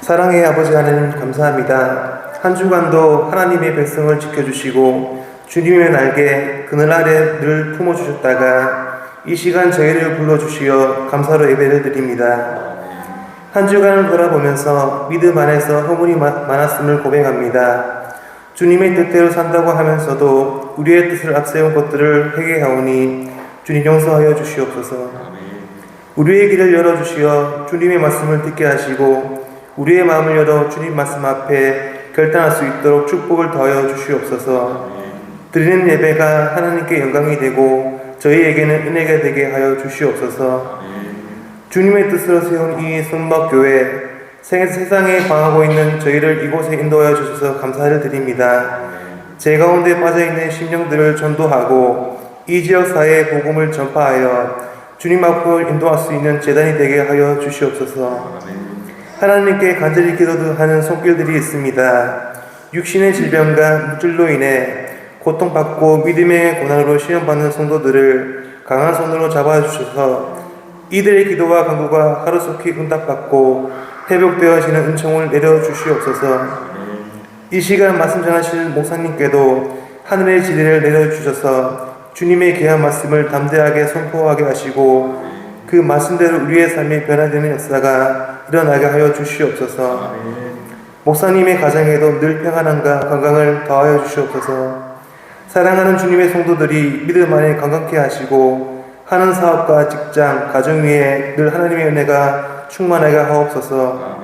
사랑의 아버지 하나님 감사합니다. 한 주간도 하나님의 백성을 지켜주시고 주님의 날개 그늘 아래 늘 품어주셨다가 이 시간 저희를 불러주시어 감사로 예배를 드립니다. 한 주간을 돌아보면서 믿음 안에서 허물이 많았음을 고백합니다. 주님의 뜻대로 산다고 하면서도 우리의 뜻을 앞세운 것들을 회개하오니 주님 용서하여 주시옵소서. 우리의 길을 열어주시어 주님의 말씀을 듣게 하시고 우리의 마음을 열어 주님 말씀 앞에 결단할 수 있도록 축복을 더하여 주시옵소서. 드리는 예배가 하나님께 영광이 되고 저희에게는 은혜가 되게 하여 주시옵소서. 주님의 뜻으로 세운 이 손목교회 세상에 방하고 있는 저희를 이곳에 인도하여 주셔서 감사를 드립니다. 제 가운데 빠져있는 심령들을 전도하고 이 지역 사회의 복음을 전파하여 주님 앞으로 인도할 수 있는 제단이 되게 하여 주시옵소서. 하나님께 간절히 기도하는 손길들이 있습니다. 육신의 질병과 물질로 인해 고통받고 믿음의 고난으로 시험받는 성도들을 강한 손으로 잡아주셔서 이들의 기도와 간구가 하루속히 응답받고 회복되어지는 은총을 내려주시옵소서. 이 시간 말씀 전하실 목사님께도 하늘의 지혜를 내려주셔서 주님의 귀한 말씀을 담대하게 선포하게 하시고 그 말씀대로 우리의 삶이 변화되는 역사가 일어나게 하여 주시옵소서. 목사님의 가정에도 늘 평안함과 건강을 더하여 주시옵소서. 사랑하는 주님의 성도들이 믿음 안에 건강케 하시고 하는 사업과 직장, 가정 위에 늘 하나님의 은혜가 충만하게 하옵소서.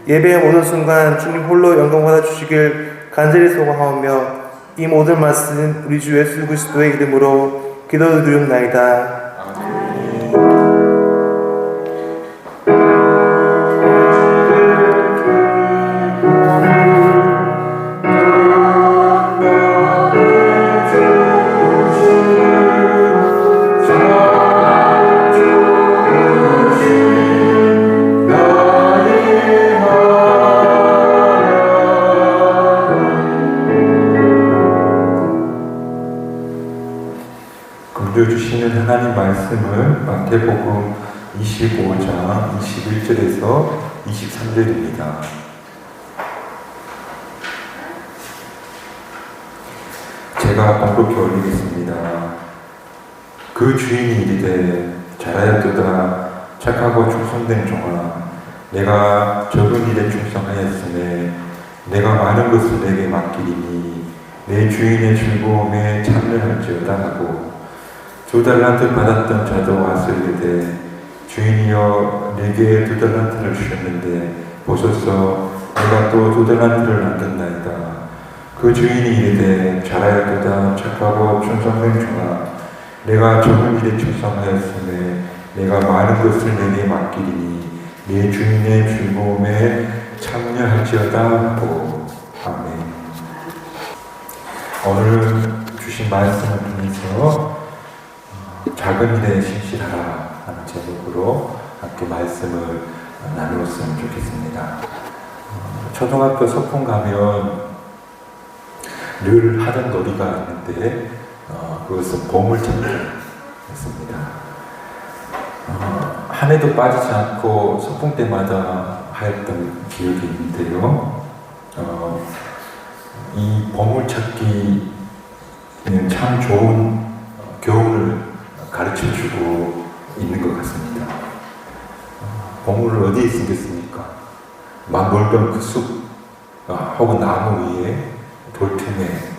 예배의 모든 순간 주님 홀로 영광받아 주시길 간절히 소망하오며 이 모든 말씀 우리 주 예수 그리스도의 이름으로 기도드리옵나이다. 주시는 하나님 말씀은 마태복음 25장 21절에서 23절입니다. 제가 번복해 올리겠습니다. 그 주인이 이르되 잘하였도다 착하고 충성된 종아, 내가 적은 일에 충성하였으매 내가 많은 것을 내게 맡기리니 내 주인의 즐거움에 참여할지어다 하고 2달란트 받았던 자도 와서 이르되 주인이여 내게 2달란트를 주셨는데 보소서 내가 또 2달란트를 남겼나이다. 그 주인이 이르되 잘하였도다 착하고 충성된 종아, 내가 적은 일에 충성하였으매 내가 많은 것을 내게 맡기리니 내 주인의 즐거움에 참여할지어다 하고. 아멘. 오늘 주신 말씀을 통해서 작은 일에 신실하라 하는 제목으로 함께 말씀을 나누었으면 좋겠습니다. 초등학교 소풍 가면 늘 하던 놀이가 있는데 그것은 보물찾기였습니다. 한 해도 빠지지 않고 소풍 때마다 하였던 기억이 있는데요. 이 보물찾기는 참 좋은 교훈을 가르쳐주고 있는 것 같습니다. 보물을 어디에 숨겼습니까? 막 놀던 그 숲, 혹은 나무 위에, 돌틈에,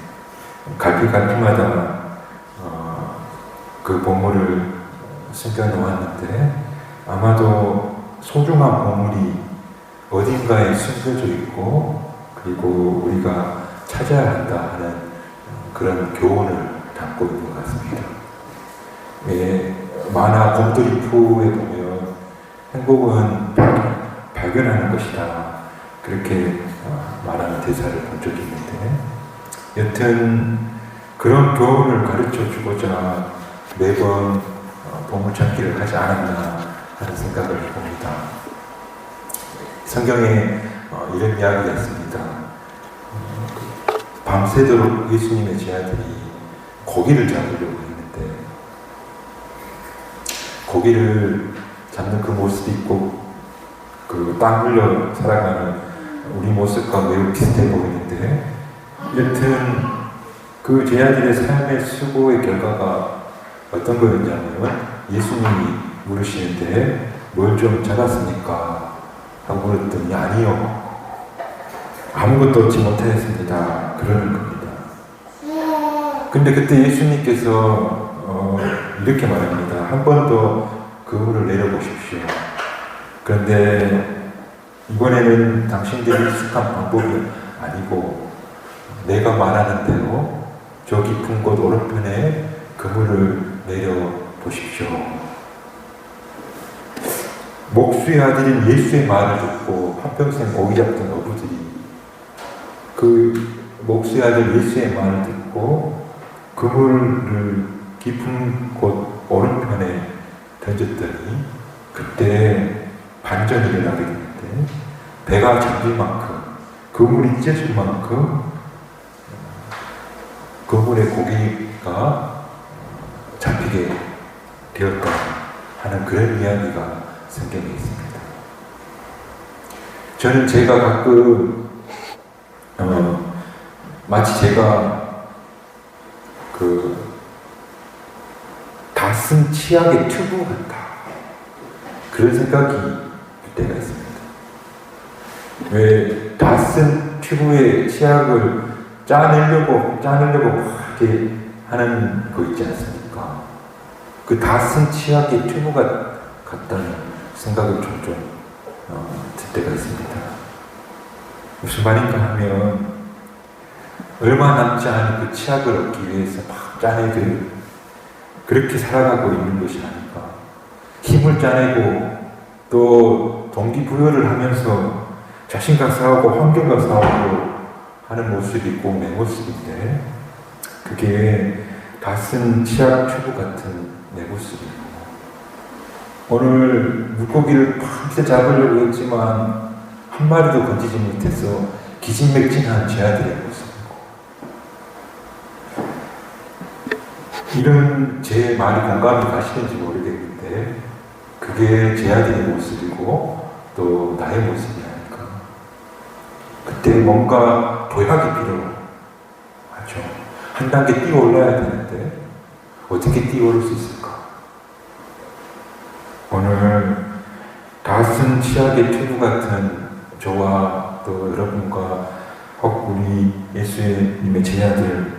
갈피마다 그 보물을 숨겨 놓았는데 아마도 소중한 보물이 어딘가에 숨겨져 있고 그리고 우리가 찾아야 한다 하는 그런 교훈을 담고 있는 것 같습니다. 만화 곰돌이푸에 보면 행복은 발견하는 것이다 그렇게 말하는 대사를 본 적이 있는데 여튼 그런 교훈을 가르쳐 주고자 매번 보물찾기를 하지 않았나 하는 생각을 봅니다. 성경에 이런 이야기가 있습니다. 밤새도록 예수님의 제자들이 고기를 잡으려고 했는데 고기를 잡는 그 모습이 있고 그 그 땀 흘려 살아가는 우리 모습과 매우 비슷해 보이는데, 여튼 그 제 아들의 삶의 수고의 결과가 어떤 거였냐면, 예수님이 물으시는데 뭘 좀 잡았습니까? 하고 물었더니 아니요, 아무것도 얻지 못하였습니다. 그러는 겁니다. 근데 그때 예수님께서 이렇게 말합니다. 한 번 더 그물을 내려보십시오. 그런데 이번에는 당신들이 익숙한 방법이 아니고 내가 말하는 대로 저 깊은 곳 오른편에 그물을 내려보십시오. 목수의 아들인 예수의 말을 듣고 한평생 고기 잡던 어부들이 그 목수의 아들 예수의 말을 듣고 그물을 깊은 곳 오른편에 던졌더니 그때 반전이 일어나게 되는데, 배가 잠길 만큼, 그물이 찢어질 만큼 그물의 고기가 잡히게 되었다 하는 그런 이야기가 성경에 있습니다. 저는 제가 가끔 마치 제가 다 쓴 치약의 튜브 같다, 그런 생각이 들 때가 있습니다. 왜 다 쓴 튜브에 치약을 짜내려고 막 이렇게 하는 거 있지 않습니까? 그 다 쓴 치약의 튜브가 같다는 생각을 종종 들 때가 있습니다. 무슨 말인가 하면, 얼마 남지 않은 그 치약을 얻기 위해서 막 짜내들 그렇게 살아가고 있는 것이 아닌가. 힘을 짜내고 또 동기부여를 하면서 자신과 싸우고 환경과 싸우고 하는 모습이 꼭 내 모습인데, 그게 다 쓴 치약 튜브 같은 내 모습이고, 오늘 물고기를 밤새 잡으려고 했지만 한 마리도 건지지 못해서 기진맥진한 제 아들의 모습이고, 이런 제 말이 공감이 가시는지 모르겠는데, 그게 제 아들의 모습이고 또 나의 모습이 아닐까. 그때 뭔가 도약이 필요하죠. 한 단계 뛰어 올라야 되는데 어떻게 뛰어 오를 수 있을까? 오늘 다 쓴 치약의 튜브 같은 저와 또 여러분과 혹 우리 예수님의 제자들,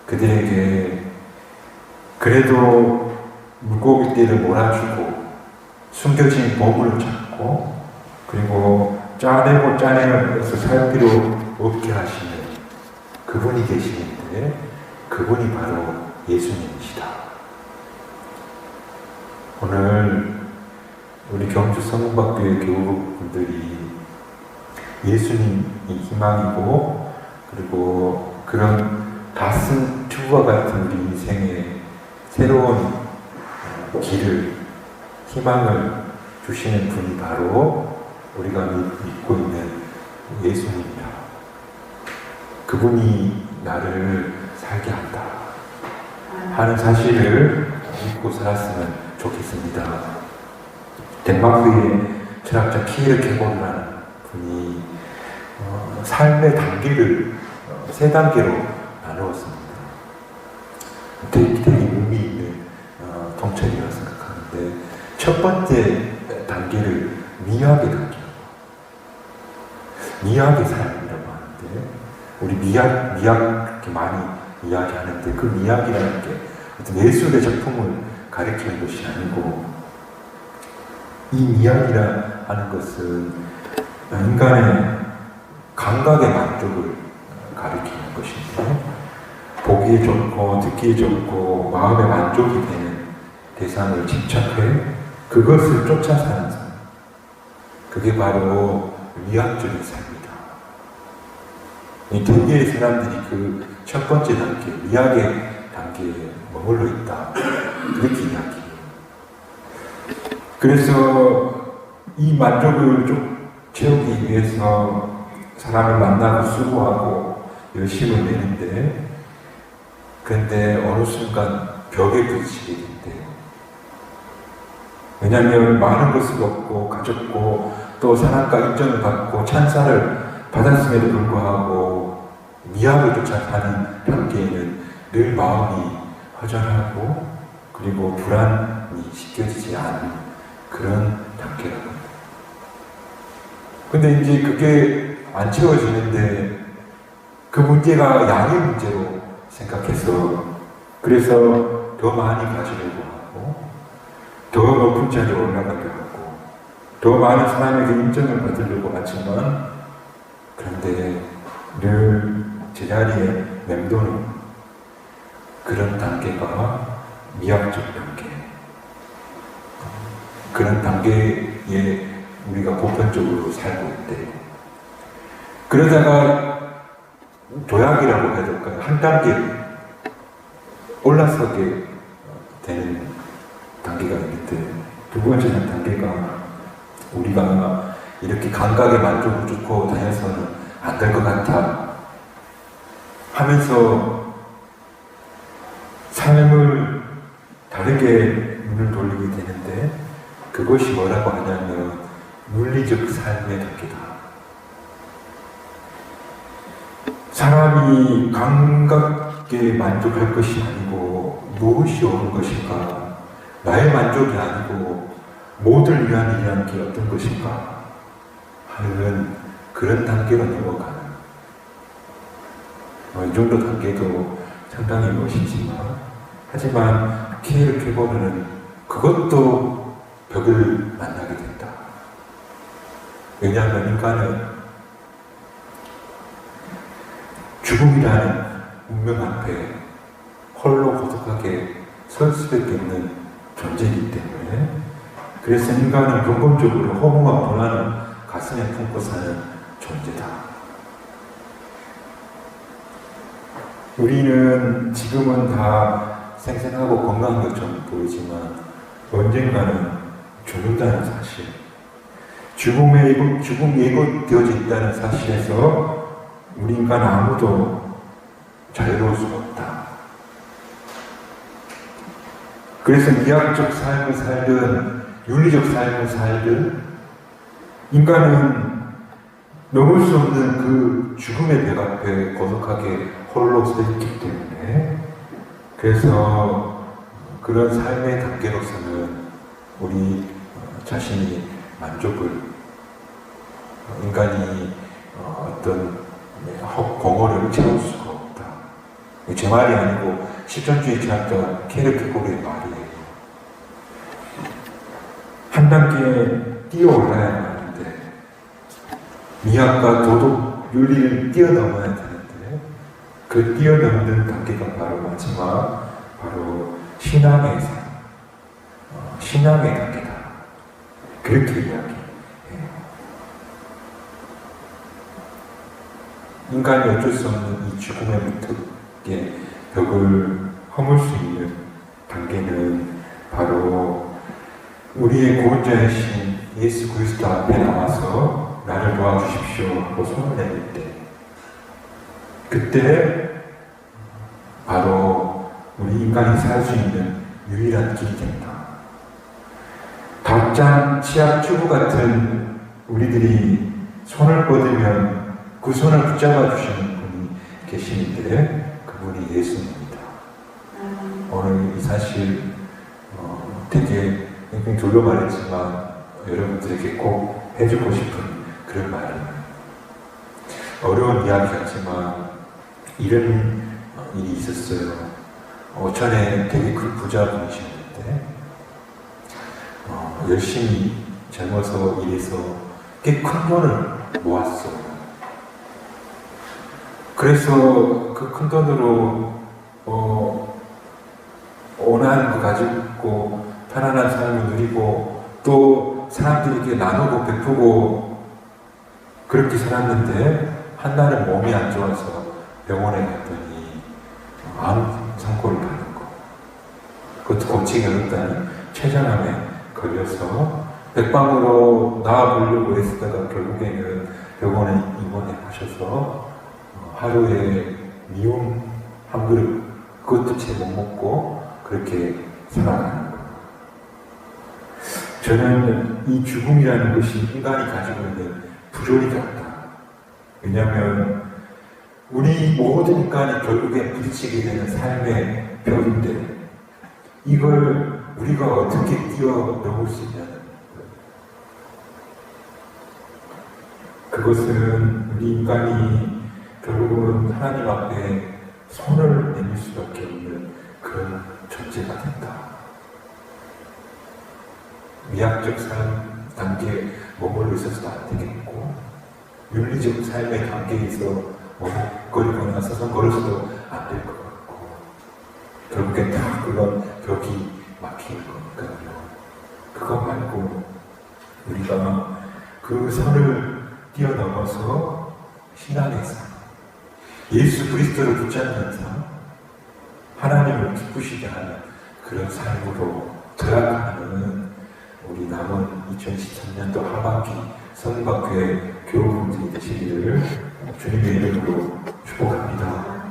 그들에게 그래도 물고기떼를 몰아주고 숨겨진 보물을 찾고 그리고 짜내면서 살 필요 없게 하시는 그분이 계시는데, 그분이 바로 예수님이시다. 오늘 우리 경주 성문박교회 교우분들이 예수님이 희망이고, 그리고 그런 다 쓴 튜브와 같은 우리 인생의 새로운 길을, 희망을 주시는 분이 바로 우리가 믿고 있는 예수님이다. 그분이 나를 살게 한다 하는 사실을 믿고 살았으면 좋겠습니다. 덴마크의 철학자 피에르 케고르라는 분이 삶의 단계를 3단계로 나누었습니다. 되게 의미 있는 통찰이라고 생각하는데, 첫 번째 단계를 미학의 단계, 미학의 삶이라고 하는데, 우리 미학 이렇게 많이 이야기하는데, 그 미학이라는 게 어떤 예술의 작품을 가리키는 것이 아니고, 이 미학이라 하는 것은 인간의 감각의 만족을 가리키는 것인데, 보기에 좋고 듣기에 좋고 마음의 만족이 되는 대상을 집착해 그것을 쫓아 사는 삶, 그게 바로 미학적인 삶이다. 이 대개의 사람들이 그 첫 번째 단계, 미학의 단계에 머물러 있다, 그렇게 이야기해요. 그래서 이 만족을 좀 채우기 위해서 사람을 만나고 수고하고 열심을 내는데, 그런데 어느 순간 벽에 부딪히게 된대요. 왜냐하면 많은 것을 얻고 가졌고 또 사랑과 인정을 받고 찬사를 받았음에도 불구하고 미학을 쫓아 사는 단계에는 늘 마음이 허전하고 그리고 불안이 씻겨지지 않은 그런 단계라고 합니다. 근데 이제 그게 안 채워지는데 그 문제가 양의 문제로 생각해서 그래서 더 많이 가지려고 하고 더 높은 자리에 올라가려고 하고 더 많은 사람에게 인정을 받으려고 하지만 그런데 늘 제자리에 맴도는 그런 단계가 미학적 단계 그런 단계에 우리가 보편적으로 살고 있대요. 그러다가 도약이라고 해야 될까요? 한 단계 올라서게 되는 단계가 있는데 두 번째 단계가 우리가 이렇게 감각에 만족을 주고 다녀서는 안 될 것 같아 하면서 삶을 다르게 눈을 돌리게 되는데 그것이 뭐라고 하냐면 물리적 삶의 단계다. 사람이 감각에 만족할 것이 아니고 무엇이 옳은 것인가 나의 만족이 아니고 모두를 위한 일이라는 게 어떤 것인가 하는 그런 단계로 넘어가는 이 정도 단계도 상당히 멋있지만 하지만 이렇게 보면은 그것도 벽을 만나게 된다. 왜냐하면 인간은 죽음이라는 운명 앞에 홀로 고독하게 설 수밖에 없는 존재이기 때문에 그래서 인간은 근본적으로 허무와 불안을 가슴에 품고 사는 존재다. 우리는 지금은 다 생생하고 건강한 것처럼 보이지만 언젠가는 죽는다는 사실, 죽음 예고되어져 있다는 사실에서 우리 인간 아무도 자유로울 수 없다. 그래서 미학적 삶을 살든 윤리적 삶을 살든 인간은 넘을 수 없는 그 죽음의 벽 앞에 고독하게 홀로 서 있기 때문에 그래서 그런 삶의 단계로서는 우리 자신이 만족을 인간이 어떤 공허를 채울 수가 없다. 제 말이 아니고 실존주의 철학자 케르케고르의 말이에요. 한 단계 뛰어올라야 하는데 미학과 도덕 윤리를 뛰어넘어야 되는데 그 뛰어넘는 단계가 바로 마지막 바로 신앙의 삶, 신앙의 단계다. 그렇게 이야기해요. 인간이 어쩔 수 없는 이 죽음의 무턱의 벽을 허물 수 있는 단계는 바로 우리의 구원자이신 예수 그리스도 앞에 나와서 나를 도와주십시오 하고 손을 내밀 때 그때 바로 우리 인간이 살 수 있는 유일한 길이 된다. 닭장 치약 튜브 같은 우리들이 손을 뻗으면 그 손을 붙잡아 주시는 분이 계시는데 그분이 예수님입니다. 오늘 이 사실 되게 굉장히 돌로 말했지만 여러분들에게 꼭 해주고 싶은 그런 말이에요. 어려운 이야기 같지만 이런 일이 있었어요. 오천에 되게 큰 부자분이셨는데 열심히 젊어서 일해서 꽤 큰 돈을 모았어요. 그래서 그 큰 돈으로 원하는 거 가지고 편안한 삶을 누리고 또 사람들에게 나누고 베푸고 그렇게 살았는데 한 날은 몸이 안 좋아서 병원에 갔더니 암 선고를 받은 거. 그것도 고치기 어렵다는 췌장암에 걸려서 백방으로 나와보려고 했다가 결국에는 병원에 입원해 하셔서 하루에 미움 한 그릇 그것도 채 못 먹고 그렇게 살아가는 거예요. 저는 저는 이 죽음이라는 것이 인간이 가지고 있는 부조리 같다. 왜냐하면 우리 모든 인간이 결국에 부딪히게 되는 삶의 벽인데 이걸 우리가 어떻게 뛰어넘을 수 있냐는 그것은 우리 인간이 결국은 하나님 앞에 손을 내밀 수밖에 없는 그런 존재가 된다. 미학적 삶 단계에 머물러 있어서도 안 되겠고 윤리적 삶의 단계에서 머뭇거리거나 서성거려서도 안 될 것 같고 결국엔 다 그런 벽이 막히는 거니까요. 그거 말고 우리가 그 선을 뛰어넘어서 신앙의 삶, 예수 그리스도를 붙잡는 삶, 하나님을 기쁘시게 하는 그런 삶으로 도약하는 우리 남은 2013년도 하반기 성박회 교우분들이 되시기를 주님의 이름으로 축복합니다.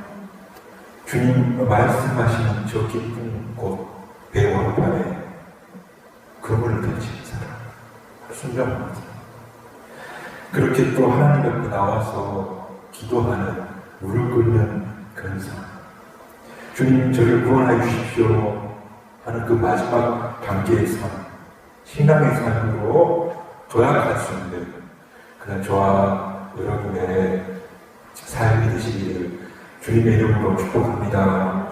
주님 말씀하시는 저 깊은 곳 배원판에 그물을 던지는 사람, 순종합니다. 그렇게 또 하나님 앞에 나와서 기도하는 무릎 꿇는 그런 사람, 주님 저를 구원해 주십시오 하는 그 마지막 단계의 삶, 신앙의 삶으로 도약할 수 있는 그런 저와 여러분의 삶이 되시기를 주님의 이름으로 축복합니다.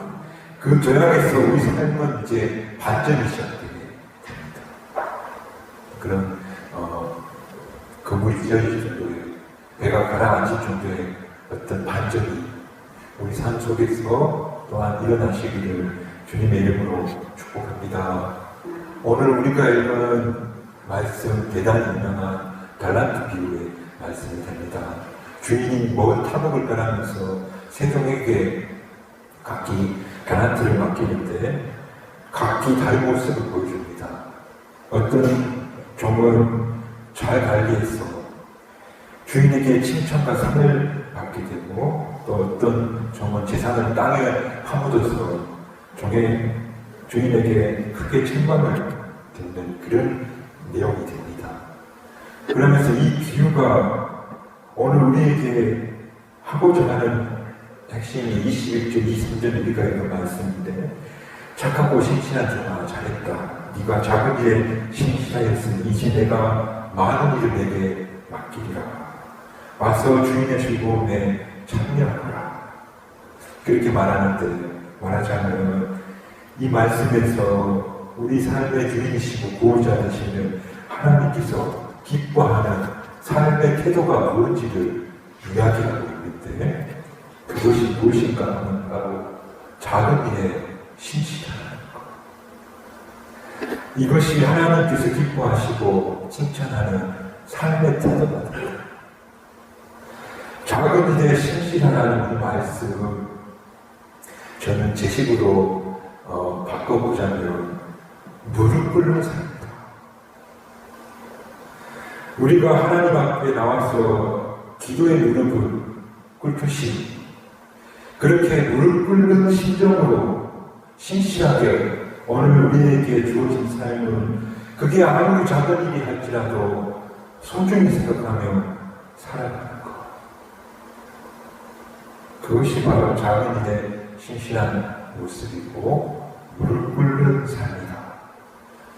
그 도약에서 우리 삶은 이제 반전이 시작되게 됩니다. 그런 그물이 찢어질 정도의 배가 가라앉을 정도의 어떤 반전이 우리 삶 속에서 또한 일어나시기를 주님의 이름으로 축복합니다. 오늘 우리가 읽은 말씀 대단히 유명한 달란트 비유의 말씀이 됩니다. 주인이 먼 탐욕을 따라면서 세종에게 각기 달란트를 맡기는데 각기 다른 모습을 보여줍니다. 어떤 종은 잘 관리해서 주인에게 칭찬과 상을 받게 되고 또 어떤 종은 재산을 땅에 파묻어서 주인에게 크게 책망을 듣는 그런 내용이 됩니다. 그러면서 이 비유가 오늘 우리에게 하고자 하는 핵심이 21절, 23절 우리가 읽은 말씀인데 착하고 신실한 종아 잘했다. 네가 작은 일에 신실하였으니 이제 내가 많은 일을 내게 맡기리라. 와서 주인의 즐거움에 참여하라. 그렇게 말하자면 이 말씀에서 우리 삶의 주인이시고 구원자 되시는 하나님께서 기뻐하는 삶의 태도가 무엇인지를 이야기하고 있는데 그것이 무엇인가 하면 바로 작은 일에 신실하는 것. 이것이 하나님께서 기뻐하시고 칭찬하는 삶의 태도가 됩니다. 작은 일에 신실하라는 이 말씀 저는 제 식으로 바꿔보자면 무릎 꿇는 삶이다. 우리가 하나님 앞에 나와서 기도의 무릎을 꿇듯이 그렇게 무릎 꿇는 심정으로 신실하게 오늘 우리에게 주어진 삶은 그게 아무리 작은 일이 할지라도 소중히 생각하며 살아가는 것. 그것이 바로 작은 일에 신실한 모습이고 무릎 꿇는 삶이다.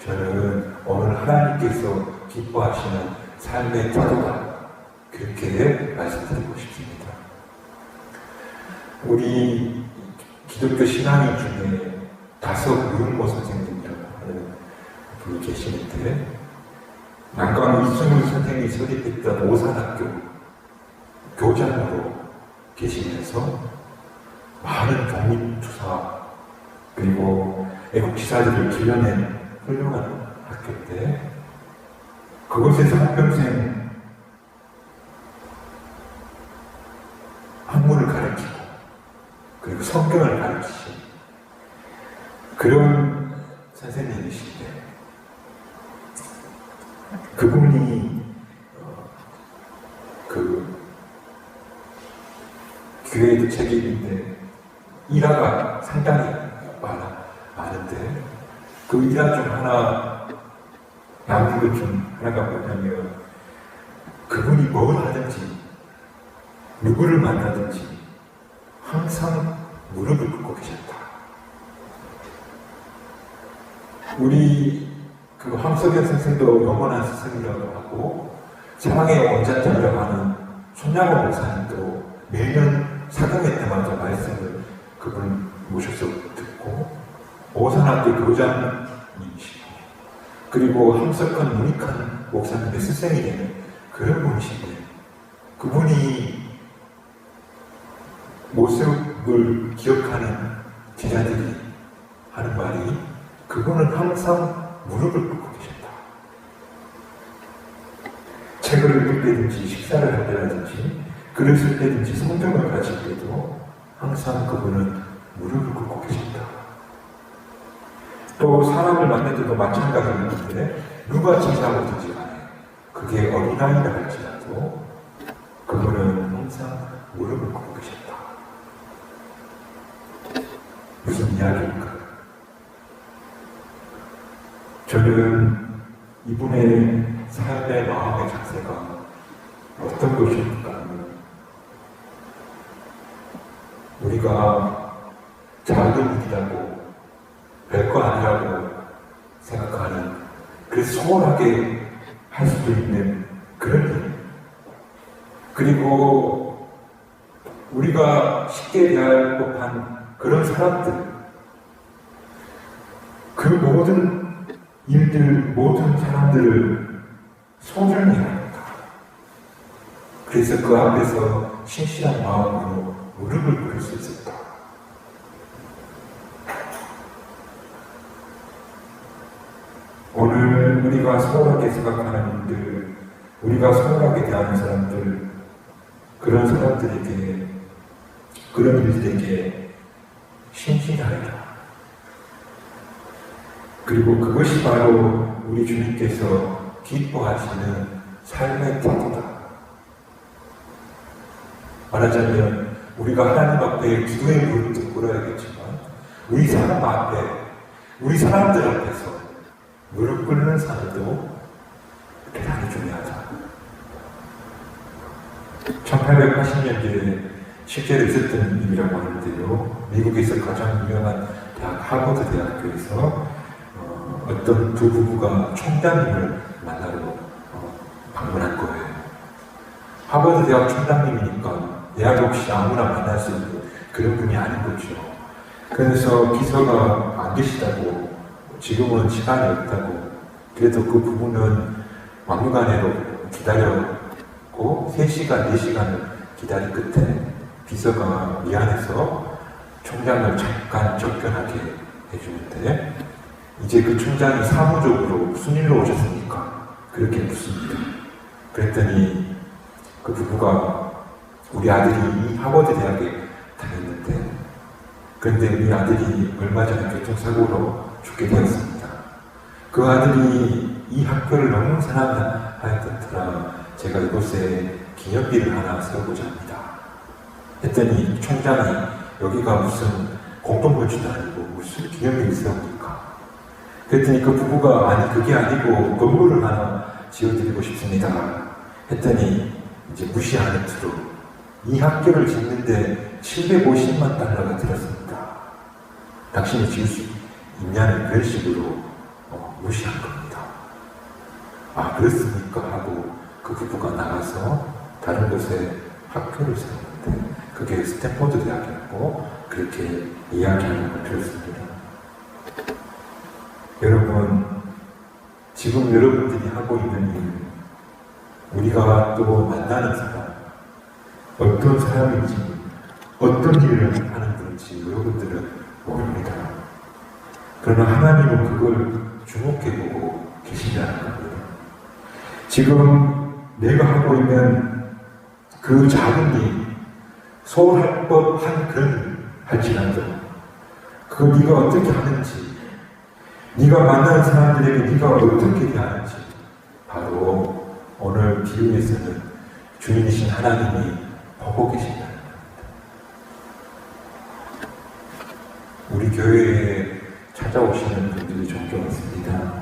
저는 오늘 하나님께서 기뻐하시는 삶의 태도다. 그렇게 말씀드리고 싶습니다. 우리 기독교 신앙인 중에 다섯 유흥모 선생님이라고 하는 분이 계시는데 난강 이승훈 선생님이 설립했던 오산학교 교장으로 계시면서 많은 독립투사 그리고 애국지사들을 길러낸 훌륭한 학교인데 그곳에서 한평생 학문을 가르치고 그리고 성경을 가르치신 그런 선생님이신데 그분이 그 교회도 책임인데 일화가 상당히 많은데 그 일화 중 하나 남은 것 중 하나가 뭐냐면 그분이 뭘 하든지 누구를 만나든지 항상 무릎을 꿇고 계셨다. 우리 그 황석현 선생도 영원한 스승이라고 하고 사랑의 원자자라고 하는 손양호 목사님도 매년 사경회 때마다 말씀을 그분 모셔서 듣고 오산학교 교장님이시고 그리고 함석한 문익한 목사님의 스승이 되는 그런 분이신데 그분이 모습을 기억하는 제자들이 하는 말이 그분은 항상 무릎을 꿇고 계셨다. 책을 읽을 때든지 식사를 할 때라든지 글을 쓸 때든지 성경을 가질 때도 항상 그분은 무릎을 꿇고 계셨다. 또 사람을 만날 때도 마찬가지인데 누가 지사하든지 간에 그게 어린아이라 할지라도 그분은 항상 무릎을 꿇고 계셨다. 무슨 이야기일까? 저는 이분의 삶의 마음의 자세가 어떤 것일까? 우리가 작은 일이라고 별거 아니라고 생각하는 그래서 소홀하게 할 수도 있는 그런 일 그리고 우리가 쉽게 대할 법한 그런 사람들 그 모든 일들, 모든 사람들을 소중히 합니다. 그래서 그 앞에서 신실한 마음으로 무릎을 꿇을 수 있었다. 오늘 우리가 소홀하게 생각하는 일들, 우리가 소홀하게 대하는 사람들, 그런 사람들에게, 그런 일들에게 신실하리라. 그리고 그것이 바로 우리 주님께서 기뻐하시는 삶의 태도다. 말하자면 우리가 하나님 앞에 기도의 무릎도 꿇어야겠지만 우리 사람 앞에, 우리 사람들 앞에서 무릎 꿇는 삶도 대단히 중요하다. 1880년대에 실제로 있었던 일이라고 하는데요. 미국에서 가장 유명한 대학 하버드 대학교에서 어떤 두 부부가 총장님을 만나러 방문한 거예요. 하버드 대학 총장님이니까 대학 없이 아무나 만날 수 있는 그런 분이 아닌 거죠. 그래서 비서가 안 계시다고 지금은 시간이 없다고 그래도 그 부부는 막무가내로 기다렸고 3시간, 4시간을 기다린 끝에 비서가 미안해서 총장을 잠깐 접견하게 해주는데 이제 그 총장이 사무적으로 무슨 일로 오셨습니까? 그렇게 묻습니다. 그랬더니 그 부부가 우리 아들이 이 하버드 대학에 다녔는데 그런데 우리 아들이 얼마 전에 교통사고로 죽게 되었습니다. 그 아들이 이 학교를 너무 사랑하였던 터라 제가 이곳에 기념비를 하나 세우고자 합니다. 했더니 총장이 여기가 무슨 공동묘지도 아니고 무슨 기념비를 세웁니까? 그랬더니 그 부부가 아니 그게 아니고 건물을 하나 지어드리고 싶습니다. 했더니 이제 무시하는 투로 이 학교를 짓는데 750만 달러가 들었습니다. 당신이 지을 수 있냐는 그런 식으로 무시한 겁니다. 아 그렇습니까? 하고 그 부부가 나가서 다른 곳에 학교를 세웠는데 그게 스탠포드 대학이었고 그렇게 이야기하는 걸 들었습니다. 여러분 지금 여러분들이 하고 있는 일 우리가 또 만나는 사람 어떤 사람인지 어떤 일을 하는 분인지 여러분들은 모릅니다. 그러나 하나님은 그걸 주목해보고 계신다는 겁니다. 지금 내가 하고 있는 그 작은 일 소홀할 법한 그런 일 할지라도 그거 네가 어떻게 하는지 네가 만나는 사람들에게 네가 어떻게 대하는지 바로 오늘 비유에서는 주인이신 하나님이 보고 계신다는 겁니다. 우리 교회에 찾아오시는 분들이 종종 있습니다.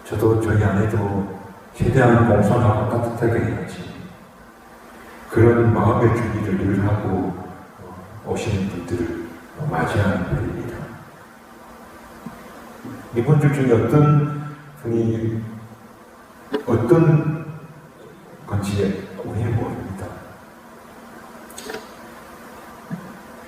저도 저희 아내도 최대한 공손하고 따뜻하게 해야지. 그런 마음의 준비를 늘 하고 오시는 분들을 맞이하는 편입니다. 이분들 중에 어떤 분이 어떤 건지 우리는 모릅니다.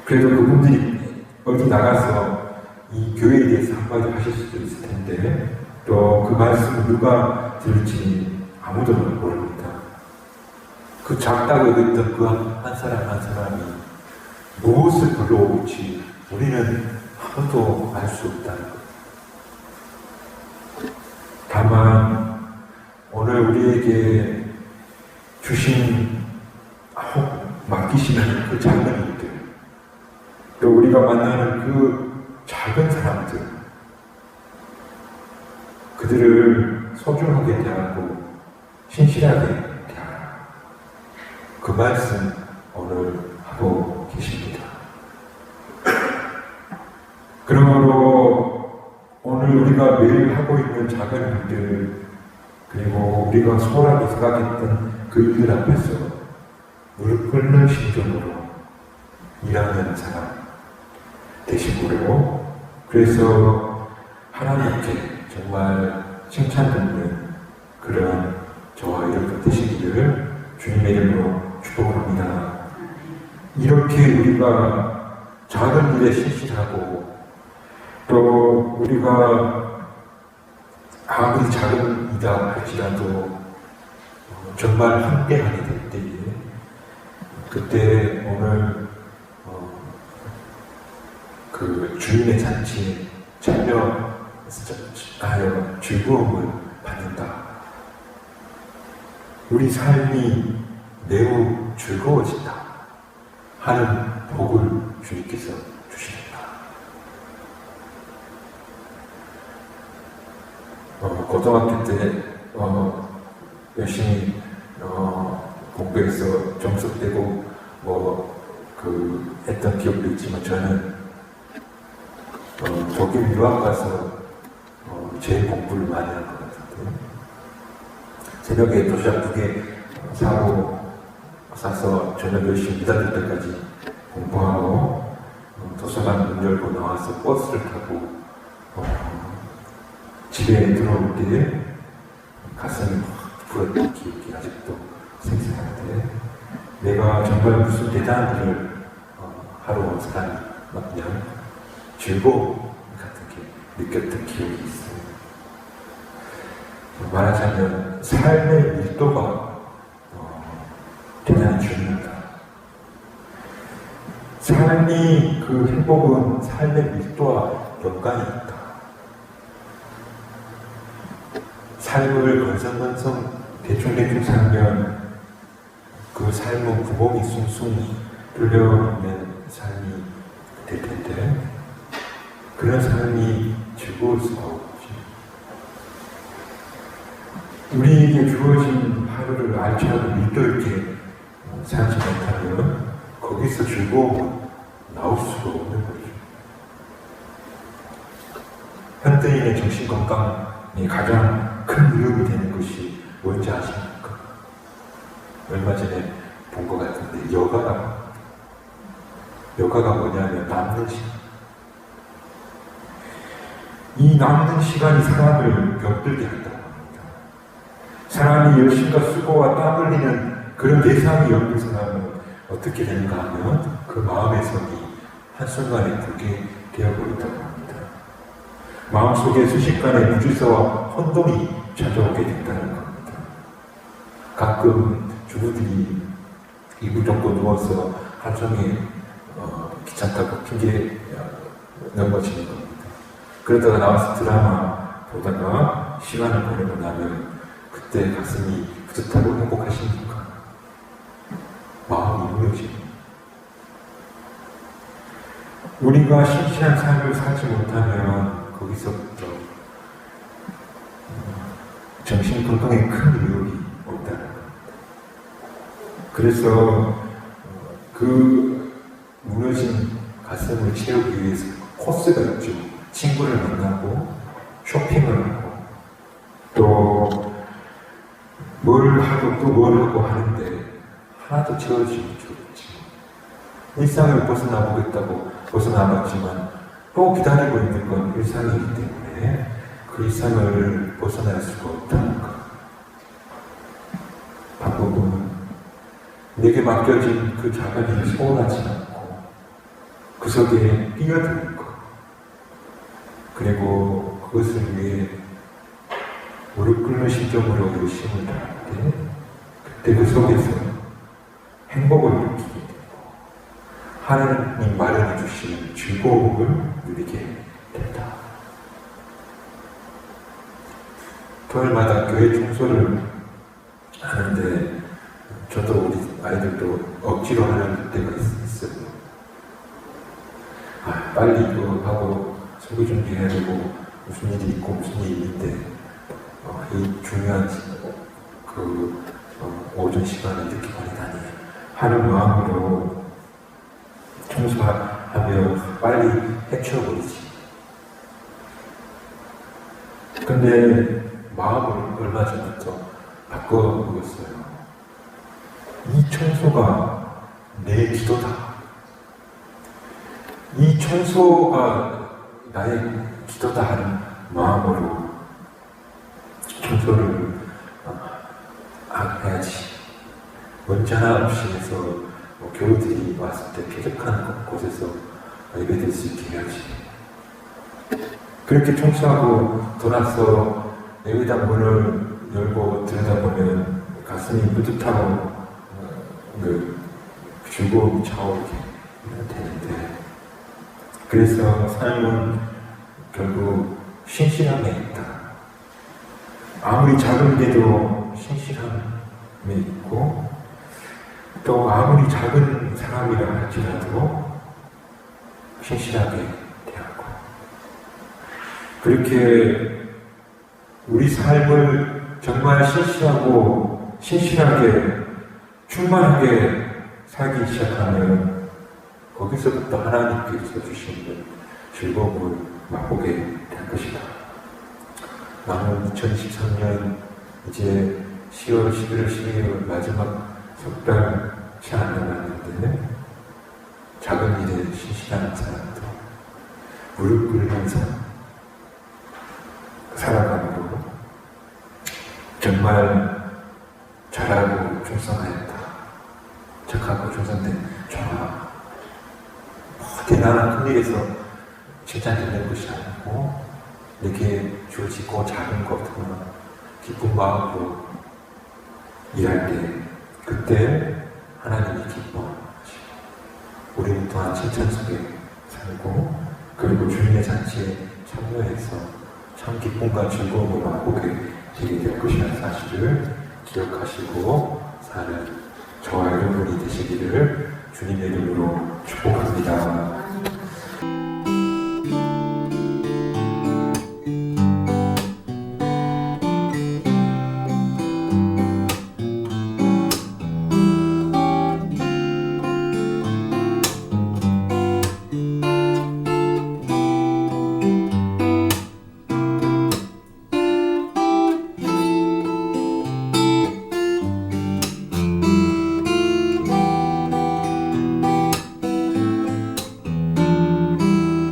그래도 그분들이 어디 나가서 이 교회에 대해서 한마디 하실 수도 있을 텐데 또 그 말씀을 누가 들을지 아무도 모릅니다. 그 작다고 여겼던 그 한 사람 한 사람이 무엇을 불러올지 우리는 아무도 알 수 없다는 것. 다만 오늘 우리에게 주신 맡기시는 그 작은 일들, 또 우리가 만나는 그 작은 사람들, 그들을 소중하게 대하고 신실하게 대하라. 그 말씀 오늘 하고 계십니다. 그러므로 오늘 우리가 매일 하고 있는 작은 일들, 그리고 우리가 소홀하게 생각했던 그 일들 앞에서 무릎 꿇는 심정으로 일하는 사람 되시고요. 그래서 하나님께 정말 칭찬받는 그런 저와 여러분 되시기를 주님의 이름으로 축복합니다. 이렇게 우리가 작은 일에 신실하고 또 우리가 아무리 작은 이다 할지라도 정말 함께하게 될 때에 그때 오늘 그 주님의 잔치에 참여하여 즐거움을 받는다. 우리 삶이 매우 즐거워진다 하는 복을 주님께서 주십니다. 고등학교 때 열심히 공부해서 점수 떼고 했던 기억도 있지만 저는 독일 유학 가서 제일 공부를 많이 한 것 같은데 새벽에 도시락 2개 사서 저녁 10시 기다릴 때까지 공부하고 도서관 문 열고 나와서 버스를 타고 집에 들어올 때 가슴이 확 부었던 기억이 아직도 생생한데 내가 정말 무슨 대단한 일을 하러 온 사람이 맞냐 즐거움 같은 게 느꼈던 기억이 있어요. 말하자면 삶의 밀도가 대단히 중요하다. 삶이 그 행복은 삶의 밀도와 연관이 있다. 삶을 건성건성 대충대충 살면 그 삶은 구멍이 숭숭 뚫려있는 삶이 될 텐데 그런 삶이 즐거울 수가 없지. 우리에게 주어진 하루를 알차고 밀도 있게 살지 못하면 거기서 즐거움은 나올 수가 없는 거죠. 현대인의 정신건강에 가장 큰 위협이 되는 것이 뭔지 아십니까? 얼마 전에 본 것 같은데 여가가 뭐냐면 남는 시간. 이 남는 시간이 사람을 병들게 한다고 합니다. 사람이 열심과 수고와 땀 흘리는 그런 대상이 없는 사람은 어떻게 되는가 하면 그 마음의 성이 한순간에 굳게 되어버린다고 합니다. 마음속에 순식간에 무질서와 혼돈이 찾아오게 된다는 겁니다. 가끔 주부들이 이불 덮고 누워서 하루 종일 귀찮다고 핑계 넘어지는 겁니다. 그러다가 나와서 드라마 보다가 시간을 보내고 나면 그때 가슴이 뿌듯하고 행복하십니까? 마음이 무너집니다. 우리가 신실한 삶을 살지 못하면 거기서부터 정신건강에 큰 위협이 온다는 겁니다. 그래서 그 무너진 가슴을 채우기 위해서 코스가 있죠. 친구를 만나고 쇼핑을 하고 뭘 하고 또 뭘 하고 하는데 하나도 채워지면 좋지. 일상을 벗어나보겠다고 벗어나봤지만 또 기다리고 있는 건 일상이기 때문에 그 일상을 벗어날 수가 없다는 것. 방법은 내게 맡겨진 그 작은 일을 소원하지 않고 그 속에 뛰어드는 것. 그리고 그것을 위해 무릎 꿇는 심정으로 열심을 다할 때 그때 그 속에서 행복을 느끼게 되고 하나님이 마련해 주시는 즐거움을 누리게 된다. 토요일마다 교회 청소를 하는데 저도 우리 아이들도 억지로 하는 때가 있어요. 빨리 이거 하고 소개 준비해야 되고 무슨 일이 있고 무슨 일이 있는데 이 중요한 오전 시간에 이렇게 보내다니 하는 마음으로 청소하며 빨리 해치워버리지. 근데 마음을 얼마 전부터 바꿔먹었어요. 이 청소가 내 기도다. 이 청소가 나의 기도다 하는 마음으로 청소를 해야지. 먼지 하나 없이 해서 교우들이 왔을 때 쾌적한 곳에서 예배드릴 수 있게 해야지. 그렇게 청소하고 돌아서 예배다 문을 열고 들여다보면 가슴이 뿌듯하고 즐거움이 차오르게 되는데, 그래서 삶은 결국 신실함에 있다. 아무리 작은데도 신실함에 있고, 또 아무리 작은 사람이라 할지라도 신실하게 대하고, 그렇게 우리 삶을 정말 신실하고 신실하게 충만하게 살기 시작하면 거기서부터 하나님께서 주시는 즐거움을 맛보게 될 것이다. 남은 2023년 이제 10월, 11월, 12월 마지막 석 달치 안 남았는데 작은 일에 신실한 사람도 무릎 꿇으면서 살아감으로 정말 잘하고 충성하였다. 착하고 충성된 좋아. 대단한 큰 일에서 칭찬되는 것이 아니고 내게 주어지고 작은 것으로 기쁜 마음으로 일할 때 그때 하나님이 기뻐하시고 우리는 또한 칭찬 속에 살고 그리고 주님의 잔치에 참여해서 참 기쁨과 즐거움을 맛보게 되게 될 것이라는 사실을 기억하시고 사는 저와 여러분이 되시기를 주님의 이름으로 축복합니다.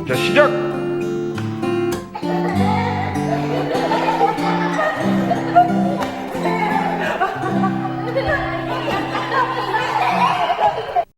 자, 시작!